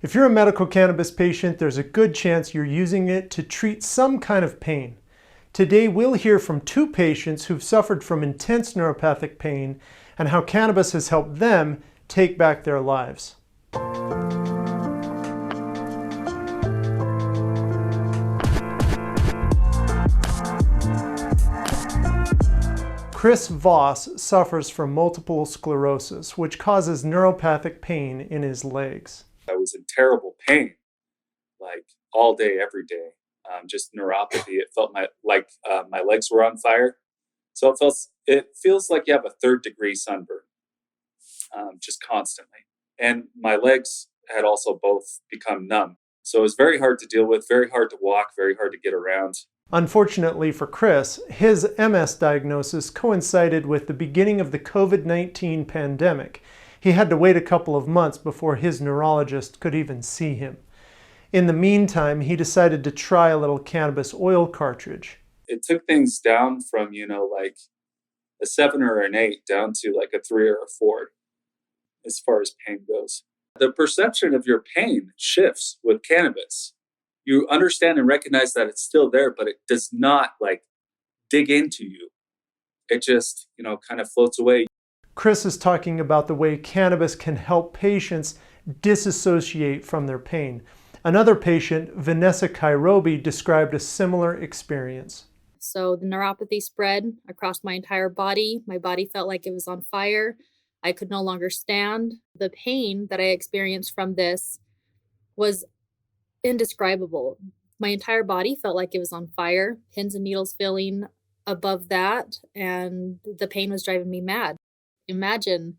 If you're a medical cannabis patient, there's a good chance you're using it to treat some kind of pain. Today, we'll hear from two patients who've suffered from intense neuropathic pain and how cannabis has helped them take back their lives. Chris Voss suffers from multiple sclerosis, which causes neuropathic pain in his legs. I was in terrible pain, like all day, every day. Just neuropathy. It felt my legs were on fire. So it feels like you have a 3rd-degree sunburn, just constantly. And my legs had also both become numb. So it was very hard to deal with, very hard to walk, very hard to get around. Unfortunately for Chris, his MS diagnosis coincided with the beginning of the COVID-19 pandemic. He had to wait a couple of months before his neurologist could even see him. In the meantime, he decided to try a little cannabis oil cartridge. It took things down from, like a 7 or an 8 down to like a 3 or a 4 as far as pain goes. The perception of your pain shifts with cannabis. You understand and recognize that it's still there, but it does not dig into you. It just, kind of floats away. Chris is talking about the way cannabis can help patients disassociate from their pain. Another patient, Vanessa Kairobi, described a similar experience. So the neuropathy spread across my entire body. My body felt like it was on fire. I could no longer stand. The pain that I experienced from this was indescribable. My entire body felt like it was on fire, pins and needles filling above that, and the pain was driving me mad. Imagine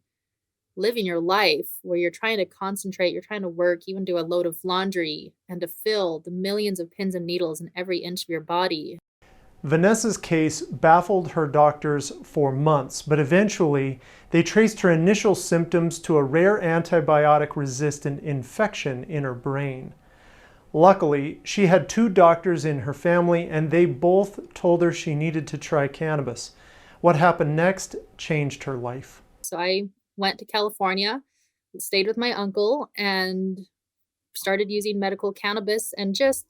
living your life where you're trying to concentrate, you're trying to work, even do a load of laundry, and to feel the millions of pins and needles in every inch of your body. Vanessa's case baffled her doctors for months, but eventually they traced her initial symptoms to a rare antibiotic-resistant infection in her brain. Luckily, she had 2 doctors in her family, and they both told her she needed to try cannabis. What happened next changed her life. So I went to California, stayed with my uncle, and started using medical cannabis and just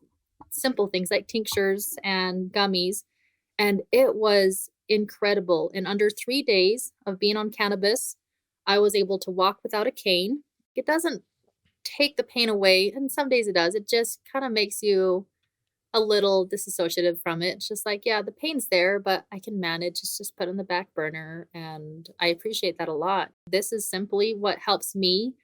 simple things like tinctures and gummies. And it was incredible. In under 3 days of being on cannabis, I was able to walk without a cane. It doesn't take the pain away, and some days it does. It just kind of makes you a little disassociative from it. It's just like, yeah, the pain's there, but I can manage. It's just put on the back burner, and I appreciate that a lot. This is simply what helps me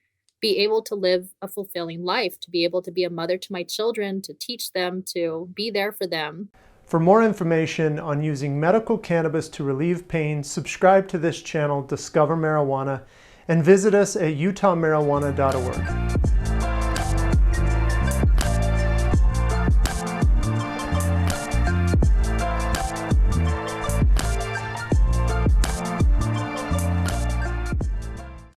be able to live a fulfilling life, to be able to be a mother to my children, to teach them, to be there for them. For more information on using medical cannabis to relieve pain, subscribe to this channel, Discover Marijuana, and visit us at utahmarijuana.org.